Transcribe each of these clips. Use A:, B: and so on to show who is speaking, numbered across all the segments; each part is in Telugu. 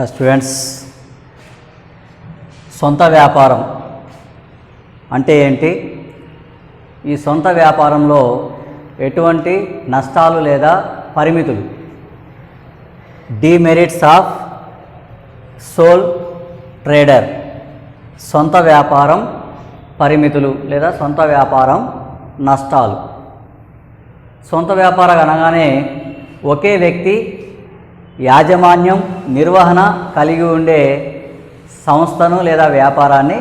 A: స్టూడెంట్స్, సొంత వ్యాపారం అంటే ఏంటి? ఈ సొంత వ్యాపారంలో ఎటువంటి నష్టాలు లేదా పరిమితులు, డిమెరిట్స్ ఆఫ్ సోల్ ట్రేడర్, సొంత వ్యాపారం పరిమితులు లేదా సొంత వ్యాపారం నష్టాలు. సొంత వ్యాపారం అనగానే ఒకే వ్యక్తి యాజమాన్యం, నిర్వహణ కలిగి ఉండే సంస్థను లేదా వ్యాపారాన్ని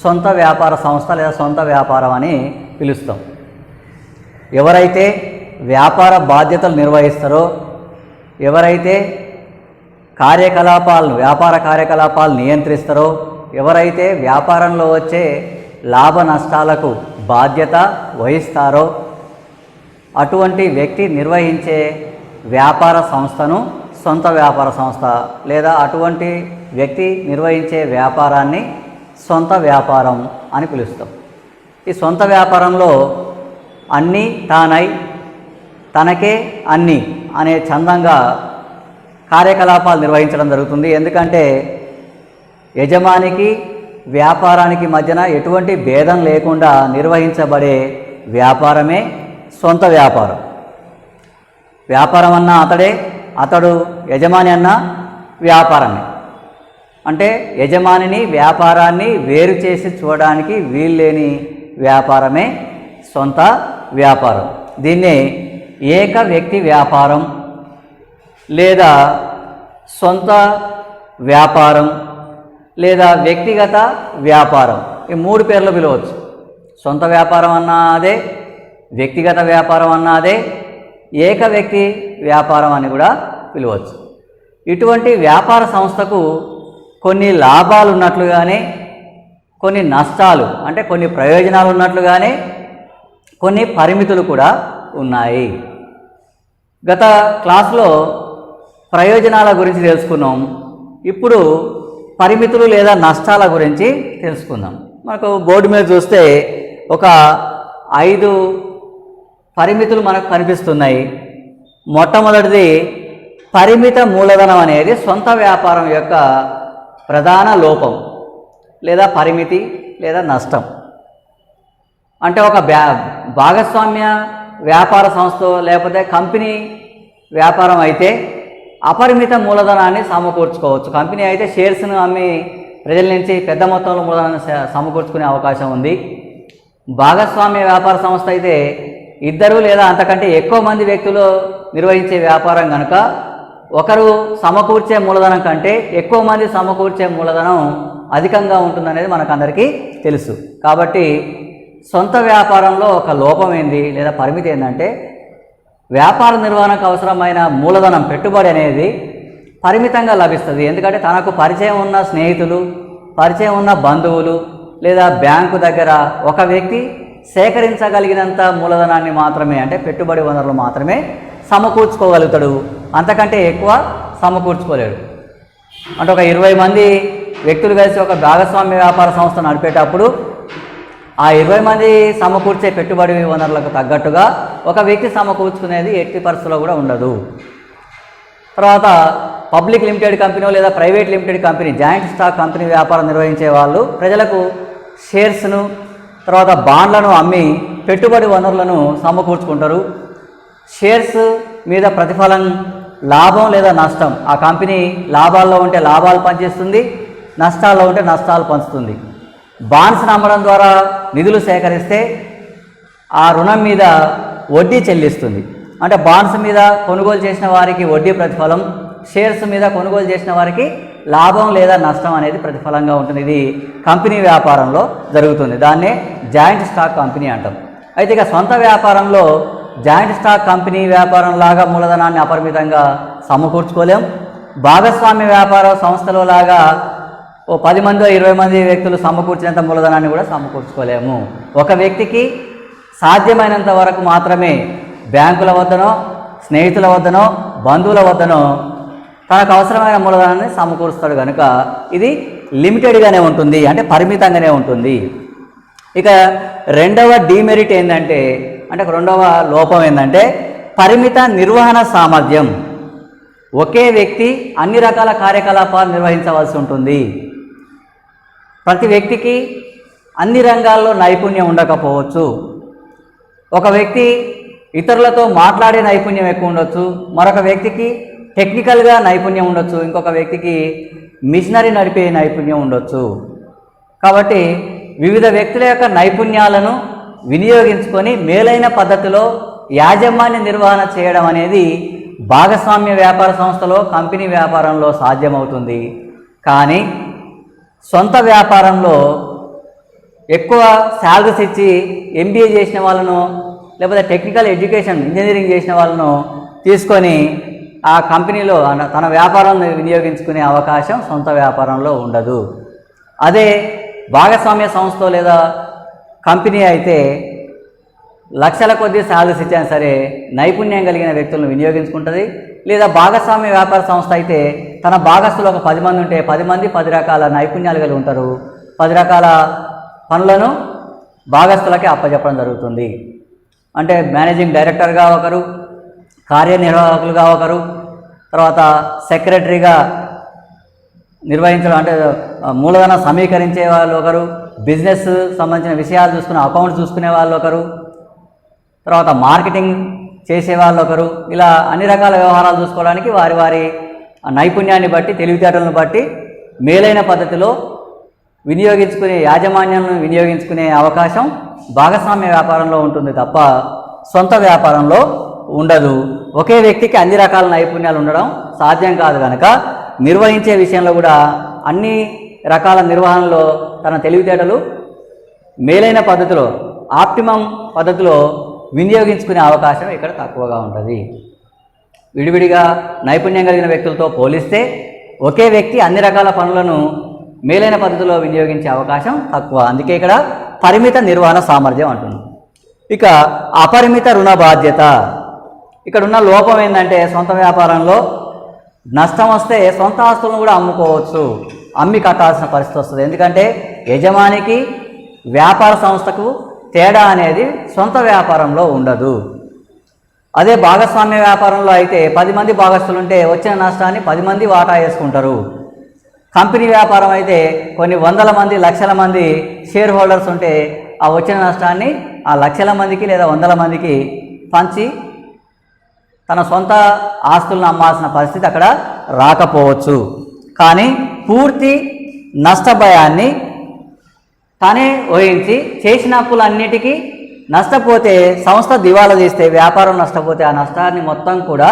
A: సొంత వ్యాపార సంస్థ లేదా సొంత వ్యాపారం అని పిలుస్తాం. ఎవరైతే వ్యాపార బాధ్యతలు నిర్వహిస్తారో, ఎవరైతే వ్యాపార కార్యకలాపాలు నియంత్రిస్తారో, ఎవరైతే వ్యాపారంలో వచ్చే లాభ నష్టాలకు బాధ్యత వహిస్తారో అటువంటి వ్యక్తి నిర్వహించే వ్యాపార సంస్థను సొంత వ్యాపార సంస్థ లేదా అటువంటి వ్యక్తి నిర్వహించే వ్యాపారాన్ని సొంత వ్యాపారం అని పిలుస్తాం. ఈ సొంత వ్యాపారంలో అన్నీ తానై తనకే అన్నీ అనే చందంగా కార్యకలాపాలు నిర్వహించడం జరుగుతుంది. ఎందుకంటే యజమానికి వ్యాపారానికి మధ్యన ఎటువంటి భేదం లేకుండా నిర్వహించబడే వ్యాపారమే సొంత వ్యాపారం. వ్యాపారం అన్నా అతడే, అతడు యజమాని అన్నా వ్యాపారమే. అంటే యజమానిని వ్యాపారాన్ని వేరు చేసి చూడడానికి వీల్లేని వ్యాపారమే సొంత వ్యాపారం. దీన్నే ఏక వ్యక్తి వ్యాపారం లేదా సొంత వ్యాపారం లేదా వ్యక్తిగత వ్యాపారం, ఈ మూడు పేర్లు పిలవచ్చు. సొంత వ్యాపారం అన్నా అదే, వ్యక్తిగత వ్యాపారం అన్నా అదే, ఏక వ్యక్తి వ్యాపారం అని కూడా పిలవచ్చు. ఇటువంటి వ్యాపార సంస్థకు కొన్ని లాభాలు ఉన్నట్లుగానే, కొన్ని నష్టాలు అంటే కొన్ని ప్రయోజనాలు ఉన్నట్లుగానే కొన్ని పరిమితులు కూడా ఉన్నాయి. గత క్లాసులో ప్రయోజనాల గురించి తెలుసుకున్నాం. ఇప్పుడు పరిమితులు లేదా నష్టాల గురించి తెలుసుకుందాం. మనకు బోర్డు మీద చూస్తే ఒక 5 పరిమితులు మనకు కనిపిస్తున్నాయి. మొట్టమొదటిది పరిమిత మూలధనం అనేది సొంత వ్యాపారం యొక్క ప్రధాన లోపం లేదా పరిమితి లేదా నష్టం. అంటే ఒక భాగస్వామ్య వ్యాపార సంస్థ లేకపోతే కంపెనీ వ్యాపారం అయితే అపరిమిత మూలధనాన్ని సమకూర్చుకోవచ్చు. కంపెనీ అయితే షేర్స్ను అమ్మి ప్రజల నుంచి పెద్ద మొత్తంలో మూలధనాన్ని సమకూర్చుకునే అవకాశం ఉంది. భాగస్వామ్య వ్యాపార సంస్థ అయితే 2 లేదా అంతకంటే ఎక్కువ మంది వ్యక్తులు నిర్వహించే వ్యాపారం కనుక ఒకరు సమకూర్చే మూలధనం కంటే ఎక్కువ మంది సమకూర్చే మూలధనం అధికంగా ఉంటుందనేది మనకందరికీ తెలుసు. కాబట్టి సొంత వ్యాపారంలో ఒక లోపం ఏంది లేదా పరిమితి ఏంటంటే వ్యాపార నిర్వహణకు అవసరమైన మూలధనం, పెట్టుబడి అనేది పరిమితంగా లభిస్తుంది. ఎందుకంటే తనకు పరిచయం ఉన్న స్నేహితులు, పరిచయం ఉన్న బంధువులు లేదా బ్యాంకు దగ్గర ఒక వ్యక్తి సేకరించగలిగినంత మూలధనాన్ని మాత్రమే, అంటే పెట్టుబడి వనరులు మాత్రమే సమకూర్చుకోగలుగుతాడు. అంతకంటే ఎక్కువ సమకూర్చుకోలేడు. అంటే ఒక 20 మంది వ్యక్తులు కలిసి ఒక భాగస్వామ్య వ్యాపార సంస్థ నడిపేటప్పుడు ఆ 20 మంది సమకూర్చే పెట్టుబడి వనరులకు తగ్గట్టుగా ఒక వ్యక్తి సమకూర్చుకునేది ఎట్టి పరిస్థితుల్లో కూడా ఉండదు. తర్వాత పబ్లిక్ లిమిటెడ్ కంపెనీ లేదా private limited company, joint stock company వ్యాపారం నిర్వహించే వాళ్ళు ప్రజలకు షేర్స్ను తర్వాత బాండ్లను అమ్మి పెట్టుబడి వనరులను సమకూర్చుకుంటారు. షేర్స్ మీద ప్రతిఫలం లాభం లేదా నష్టం, ఆ కంపెనీ లాభాల్లో ఉంటే లాభాలు పంచిస్తుంది, నష్టాల్లో ఉంటే నష్టాలు పంచుతుంది. బాండ్స్ని అమ్మడం ద్వారా నిధులు సేకరిస్తే ఆ రుణం మీద వడ్డీ చెల్లిస్తుంది. అంటే బాండ్స్ మీద కొనుగోలు చేసిన వారికి వడ్డీ ప్రతిఫలం, షేర్స్ మీద కొనుగోలు చేసిన వారికి లాభం లేదా నష్టం అనేది ప్రతిఫలంగా ఉంటుంది. ఇది కంపెనీ వ్యాపారంలో జరుగుతుంది. దాన్నే జాయింట్ స్టాక్ కంపెనీ అంటాం. అయితే ఇక సొంత వ్యాపారంలో జాయింట్ స్టాక్ కంపెనీ వ్యాపారం లాగా మూలధనాన్ని అపరిమితంగా సమకూర్చుకోలేం. భాగస్వామ్య వ్యాపార సంస్థలో లాగా 10 మంది 20 మంది వ్యక్తులు సమకూర్చినంత మూలధనాన్ని కూడా సమకూర్చుకోలేము. ఒక వ్యక్తికి సాధ్యమైనంత వరకు మాత్రమే బ్యాంకుల వద్దనో, స్నేహితుల వద్దనో, బంధువుల వద్దనో తనకు అవసరమైన మూలధనాన్ని సమకూరుస్తాడు కనుక ఇది లిమిటెడ్గానే ఉంటుంది, అంటే పరిమితంగానే ఉంటుంది. ఇక రెండవ డిమెరిట్ ఏంటంటే, రెండవ లోపం ఏంటంటే పరిమిత నిర్వహణ సామర్థ్యం. ఒకే వ్యక్తి అన్ని రకాల కార్యకలాపాలు నిర్వహించవలసి ఉంటుంది. ప్రతి వ్యక్తికి అన్ని రంగాల్లో నైపుణ్యం ఉండకపోవచ్చు. ఒక వ్యక్తి ఇతరులతో మాట్లాడే నైపుణ్యం ఎక్కువ ఉండొచ్చు, మరొక వ్యక్తికి టెక్నికల్గా నైపుణ్యం ఉండొచ్చు, ఇంకొక వ్యక్తికి మిషనరీ నడిపే నైపుణ్యం ఉండొచ్చు. కాబట్టి వివిధ వ్యక్తుల యొక్క నైపుణ్యాలను వినియోగించుకొని మేలైన పద్ధతిలో యాజమాన్య నిర్వహణ చేయడం అనేది భాగస్వామ్య వ్యాపార సంస్థలో, కంపెనీ వ్యాపారంలో సాధ్యమవుతుంది. కానీ సొంత వ్యాపారంలో ఎక్కువ శాలరీస్ ఇచ్చి ఎంబీఏ చేసిన వాళ్ళను లేకపోతే టెక్నికల్ ఎడ్యుకేషన్ ఇంజనీరింగ్ చేసిన వాళ్ళను తీసుకొని ఆ కంపెనీలో తన వ్యాపారాన్ని వినియోగించుకునే అవకాశం సొంత వ్యాపారంలో ఉండదు. అదే భాగస్వామ్య సంస్థ లేదా కంపెనీ అయితే లక్షల కొద్దీ శాలరీస్ ఇచ్చినా సరే నైపుణ్యం కలిగిన వ్యక్తులను వినియోగించుకుంటుంది. లేదా భాగస్వామ్య వ్యాపార సంస్థ అయితే తన భాగస్తులు ఒక 10 మంది ఉంటే 10 మంది 10 రకాల నైపుణ్యాలు కలిగి ఉంటారు. 10 రకాల పనులను భాగస్తులకే అప్పచెప్పడం జరుగుతుంది. అంటే మేనేజింగ్ డైరెక్టర్గా ఒకరు, కార్యనిర్వాహకులుగా ఒకరు, తర్వాత సెక్రటరీగా నిర్వహించడం అంటే మూలధనం సమీకరించే వాళ్ళు ఒకరు, బిజినెస్ సంబంధించిన విషయాలు చూసుకునే అకౌంట్స్ చూసుకునే వాళ్ళు ఒకరు, తర్వాత మార్కెటింగ్ చేసే వాళ్ళు ఒకరు. ఇలా అన్ని రకాల వ్యవహారాలు చూసుకోవడానికి వారి వారి నైపుణ్యాన్ని బట్టి, తెలివితేటలను బట్టి మేలైన పద్ధతిలో వినియోగించుకునే యాజమాన్యాలను వినియోగించుకునే అవకాశం భాగస్వామ్య వ్యాపారంలో ఉంటుంది తప్ప సొంత వ్యాపారంలో ఉండదు. ఒకే వ్యక్తికి అన్ని రకాల నైపుణ్యాలు ఉండడం సాధ్యం కాదు కనుక నిర్వహించే విషయంలో కూడా అన్ని రకాల నిర్వహణలో తన తెలివితేటలు మేలైన పద్ధతిలో, ఆప్టిమం పద్ధతిలో వినియోగించుకునే అవకాశం ఇక్కడ తక్కువగా ఉంటుంది. విడివిడిగా నైపుణ్యం కలిగిన వ్యక్తులతో పోలిస్తే ఒకే వ్యక్తి అన్ని రకాల పనులను మేలైన పద్ధతిలో వినియోగించే అవకాశం తక్కువ. అందుకే ఇక్కడ పరిమిత నిర్వహణ సామర్థ్యం అంటున్నాం. ఇక అపరిమిత రుణ బాధ్యత. ఇక్కడ ఉన్న లోపం ఏంటంటే సొంత వ్యాపారంలో నష్టం వస్తే సొంత ఆస్తులను కూడా అమ్ముకోవచ్చు, అమ్మి కట్టాల్సిన పరిస్థితి వస్తుంది. ఎందుకంటే యజమానికి వ్యాపార సంస్థకు తేడా అనేది సొంత వ్యాపారంలో ఉండదు. అదే భాగస్వామ్య వ్యాపారంలో అయితే 10 మంది భాగస్తులు ఉంటే వచ్చిన నష్టాన్ని 10 మంది వాటా వేసుకుంటారు. కంపెనీ వ్యాపారం అయితే కొన్ని వందల మంది, లక్షల మంది షేర్ హోల్డర్స్ ఉంటే ఆ వచ్చిన నష్టాన్ని ఆ లక్షల మందికి లేదా వందల మందికి పంచి తన సొంత ఆస్తులను అమ్మాల్సిన పరిస్థితి అక్కడ రాకపోవచ్చు. కానీ పూర్తి నష్టభయాన్ని తానే వహించి చేసిన అప్పులన్నిటికీ నష్టపోతే, సంస్థ దివాలా తీస్తే, వ్యాపారం నష్టపోతే ఆ నష్టాన్ని మొత్తం కూడా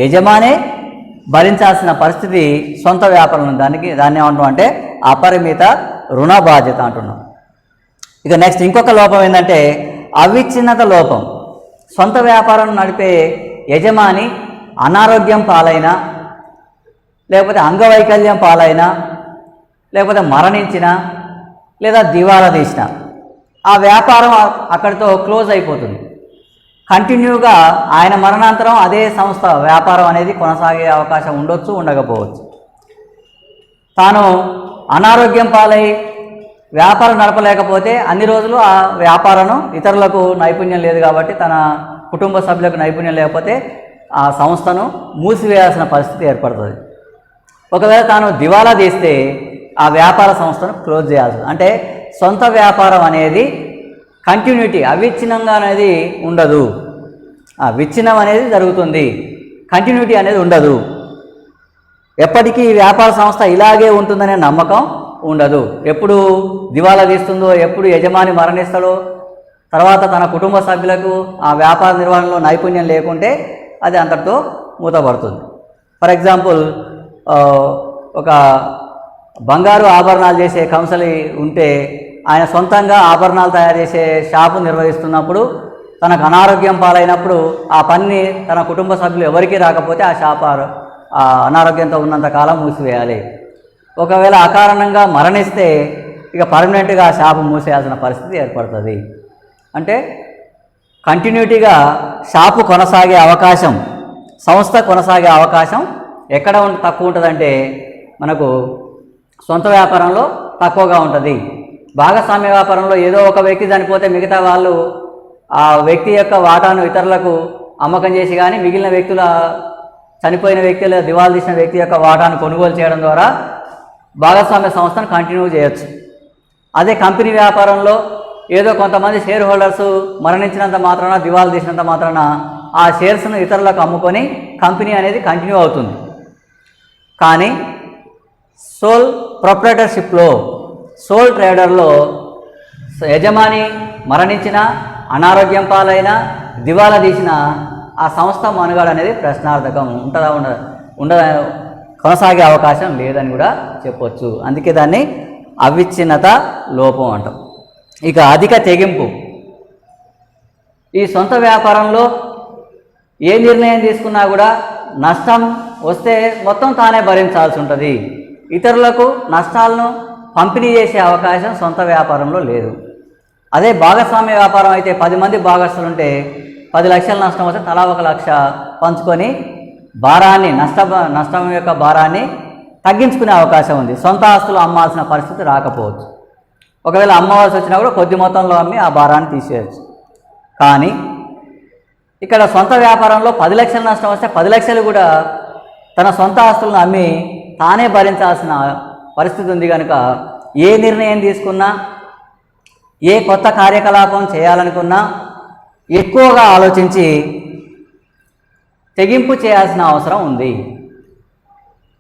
A: యజమానే భరించాల్సిన పరిస్థితి సొంత వ్యాపారం. దాన్ని ఏమంటాం అంటే అపరిమిత రుణ బాధ్యత అంటున్నాం. ఇక నెక్స్ట్ ఇంకొక లోపం ఏంటంటే అవిచ్ఛిన్నత లోపం. సొంత వ్యాపారం నడిపే యజమాని అనారోగ్యం పాలైనా, లేకపోతే అంగవైకల్యం పాలైనా, లేకపోతే మరణించినా, లేదా దివాలా తీసిన ఆ వ్యాపారం అక్కడితో క్లోజ్ అయిపోతుంది. కంటిన్యూగా ఆయన మరణాంతరం అదే సంస్థ వ్యాపారం అనేది కొనసాగే అవకాశం ఉండొచ్చు, ఉండకపోవచ్చు. తాను అనారోగ్యం పాలై వ్యాపారం నడపలేకపోతే అన్ని రోజులు ఆ వ్యాపారం ఇతరులకు నైపుణ్యం లేదు కాబట్టి, తన కుటుంబ సభ్యులకు నైపుణ్యం లేకపోతే ఆ సంస్థను మూసివేయాల్సిన పరిస్థితి ఏర్పడుతుంది. ఒకవేళ తాను దివాలా తీస్తే ఆ వ్యాపార సంస్థను క్లోజ్ చేయాల్సి, అంటే సొంత వ్యాపారం అనేది కంటిన్యూటీ అవిచ్ఛిన్నంగా అనేది ఉండదు. ఆ విచ్ఛిన్నం అనేది జరుగుతుంది, కంటిన్యూటీ అనేది ఉండదు. ఎప్పటికీ వ్యాపార సంస్థ ఇలాగే ఉంటుందనే నమ్మకం ఉండదు. ఎప్పుడు దివాలా తీస్తుందో, ఎప్పుడు యజమాని మరణిస్తాడో, తర్వాత తన కుటుంబ సభ్యులకు ఆ వ్యాపార నిర్వహణలో నైపుణ్యం లేకుంటే అది అంతటితో మూతపడుతుంది. ఫర్ ఎగ్జాంపుల్, ఒక బంగారు ఆభరణాలు చేసే కంసలి ఉంటే ఆయన సొంతంగా ఆభరణాలు తయారు చేసే షాపు నిర్వహిస్తున్నప్పుడు తనకు అనారోగ్యం పాలైనప్పుడు ఆ పని తన కుటుంబ సభ్యులు ఎవరికీ రాకపోతే ఆ షాపు ఆ అనారోగ్యంతో ఉన్నంత కాలం మూసివేయాలి. ఒకవేళ అకారణంగా మరణిస్తే ఇక పర్మనెంట్గా ఆ షాపు మూసేయాల్సిన పరిస్థితి ఏర్పడుతుంది. అంటే కంటిన్యూటీగా షాపు కొనసాగే అవకాశం, సంస్థ కొనసాగే అవకాశం ఎక్కడ తక్కువ ఉంటుందంటే మనకు సొంత వ్యాపారంలో తక్కువగా ఉంటుంది. భాగస్వామ్య వ్యాపారంలో ఏదో ఒక వ్యక్తి చనిపోతే మిగతా వాళ్ళు ఆ వ్యక్తి యొక్క వాటాను ఇతరులకు అమ్మకం చేసి కానీ మిగిలిన వ్యక్తుల చనిపోయిన వ్యక్తి లేదా దివాళా తీసిన వ్యక్తి యొక్క వాటాను కొనుగోలు చేయడం ద్వారా భాగస్వామ్య సంస్థను కంటిన్యూ చేయొచ్చు. అదే కంపెనీ వ్యాపారంలో ఏదో కొంతమంది షేర్ హోల్డర్స్ మరణించినంత మాత్రాన, దివాళా తీసినంత మాత్రాన ఆ షేర్స్ను ఇతరులకు అమ్ముకొని కంపెనీ అనేది కంటిన్యూ అవుతుంది. కానీ సోల్ ప్రొప్రైటర్షిప్లో, సోల్ ట్రేడర్లో యజమాని మరణించిన, అనారోగ్యం పాలైన, దివాలా తీసిన ఆ సంస్థ మనుగడ అనేది ప్రశ్నార్థకం. ఉంటుందా కొనసాగే అవకాశం లేదని కూడా చెప్పొచ్చు. అందుకే దాన్ని అవిచ్ఛిన్నత లోపం అంటాం. ఇక అధిక తెగింపు. ఈ సొంత వ్యాపారంలో ఏ నిర్ణయం తీసుకున్నా కూడా నష్టం వస్తే మొత్తం తానే భరించాల్సి ఉంటుంది. ఇతరులకు నష్టాలను పంపిణీ చేసే అవకాశం సొంత వ్యాపారంలో లేదు. అదే భాగస్వామ్య వ్యాపారం అయితే 10 మంది భాగస్తులు ఉంటే 10 లక్షల నష్టం వస్తే తలా 1 లక్ష పంచుకొని భారాన్ని, నష్టం యొక్క భారాన్ని తగ్గించుకునే అవకాశం ఉంది. సొంత ఆస్తులు అమ్మాల్సిన పరిస్థితి రాకపోవచ్చు. ఒకవేళ అమ్మవలసి వచ్చినా కూడా కొద్ది మొత్తంలో అమ్మి ఆ భారాన్ని తీసేయచ్చు. కానీ ఇక్కడ సొంత వ్యాపారంలో 10 లక్షల నష్టం వస్తే 10 లక్షలు కూడా తన సొంత ఆస్తులను అమ్మి తానే భరించాల్సిన పరిస్థితి ఉంది. కనుక ఏ నిర్ణయం తీసుకున్నా, ఏ కొత్త కార్యకలాపం చేయాలనుకున్నా ఎక్కువగా ఆలోచించి తెగింపు చేయాల్సిన అవసరం ఉంది.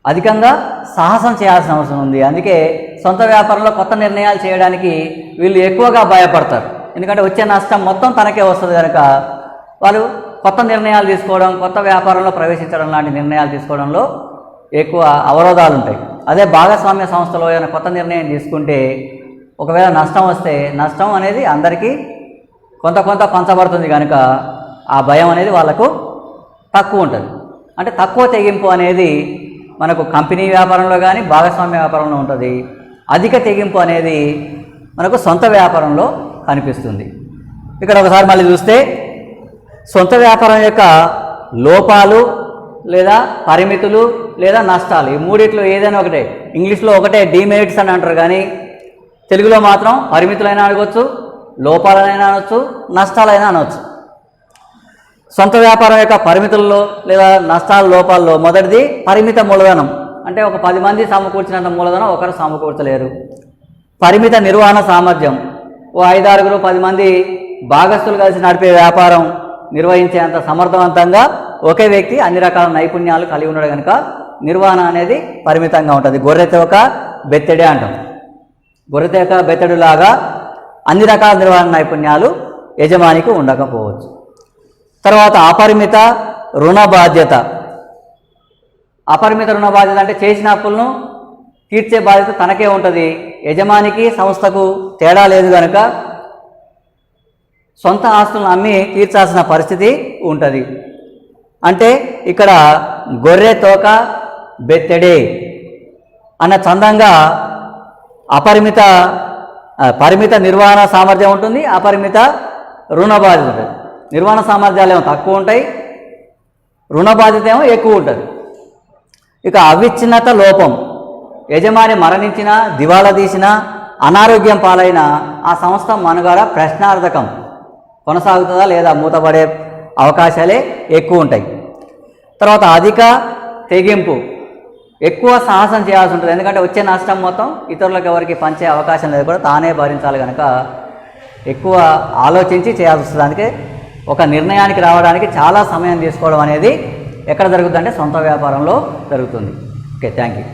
A: అధికంగా సాహసం చేయాల్సిన అవసరం ఉంది. అందుకే సొంత వ్యాపారంలో కొత్త నిర్ణయాలు చేయడానికి వీళ్ళు ఎక్కువగా భయపడతారు. ఎందుకంటే వచ్చే నష్టం మొత్తం తనకే వస్తుంది కనుక వాళ్ళు కొత్త నిర్ణయాలు తీసుకోవడం, కొత్త వ్యాపారంలో ప్రవేశించడం లాంటి నిర్ణయాలు తీసుకోవడంలో ఎక్కువ అవరోధాలు ఉంటాయి. అదే భాగస్వామ్య సంస్థలో ఏదైనా కొత్త నిర్ణయం తీసుకుంటే ఒకవేళ నష్టం వస్తే నష్టం అనేది అందరికీ కొంత పంచబడుతుంది కనుక ఆ భయం అనేది వాళ్ళకు తక్కువ ఉంటుంది. అంటే తక్కువ తెగింపు అనేది మనకు కంపెనీ వ్యాపారంలో కానీ భాగస్వామ్య వ్యాపారంలో ఉంటుంది. అధిక తెగింపు అనేది మనకు సొంత వ్యాపారంలో కనిపిస్తుంది. ఇక్కడ ఒకసారి మళ్ళీ చూస్తే సొంత వ్యాపారం యొక్క లోపాలు లేదా పరిమితులు లేదా నష్టాలు, ఈ మూడిట్లో ఏదైనా ఒకటే. ఇంగ్లీష్లో ఒకటే డిమెరిట్స్ అని అంటారు, కానీ తెలుగులో మాత్రం పరిమితులైనా అనవచ్చు, లోపాలైనా అనవచ్చు, నష్టాలైనా అనవచ్చు. సొంత వ్యాపారం యొక్క పరిమితుల్లో లేదా నష్టాల లోపాల్లో మొదటిది పరిమిత మూలధనం. అంటే ఒక 10 మంది సమకూర్చినంత మూలధనం ఒకరు సమకూర్చలేరు. పరిమిత నిర్వహణ సామర్థ్యం. ఓ 5-6, 10 మంది భాగస్తులు కలిసి నడిపే వ్యాపారం నిర్వహించేంత సమర్థవంతంగా ఒకే వ్యక్తి అన్ని రకాల నైపుణ్యాలు కలిగి ఉన్నాడు కనుక నిర్వహణ అనేది పరిమితంగా ఉంటుంది. గొర్రెతోక బెత్తెడే అంటాం. గొర్రెతోక బెత్తెడులాగా అన్ని రకాల నిర్వహణ నైపుణ్యాలు యజమానికి ఉండకపోవచ్చు. తర్వాత అపరిమిత రుణ బాధ్యత. అపరిమిత రుణ బాధ్యత అంటే చేసిన అప్పులను తీర్చే బాధ్యత తనకే ఉంటుంది. యజమానికి సంస్థకు తేడా లేదు కనుక సొంత ఆస్తులను అమ్మి తీర్చాల్సిన పరిస్థితి ఉంటుంది. అంటే ఇక్కడ గొర్రె తోక బెత్తెడే అన్న చందంగా పరిమిత నిర్వహణ సామర్థ్యం ఉంటుంది, అపరిమిత రుణ బాధ్యత ఉంటుంది. నిర్వహణ సామర్థ్యాలు ఏమో తక్కువ ఉంటాయి, రుణ బాధ్యత ఏమో ఎక్కువ ఉంటుంది. ఇక అవిచ్ఛిన్నత లోపం. యజమాని మరణించిన, దివాళా తీసిన, అనారోగ్యం పాలైన ఆ సంస్థ మనుగడ ప్రశ్నార్థకం. కొనసాగుతుందా లేదా మూతపడే అవకాశాలే ఎక్కువ ఉంటాయి. తర్వాత అధిక తెగింపు. ఎక్కువ సాహసం చేయాల్సి ఉంటుంది. ఎందుకంటే వచ్చే నష్టం మొత్తం ఇతరులకు ఎవరికి పంచే అవకాశం లేదు, కూడా తానే భరించాలి కనుక ఎక్కువ ఆలోచించి చేయాల్సి వస్తుంది. అందుకే ఒక నిర్ణయానికి రావడానికి చాలా సమయం తీసుకోవడం అనేది ఎక్కడ జరుగుతుందంటే సొంత వ్యాపారంలో జరుగుతుంది. Okay, thank you.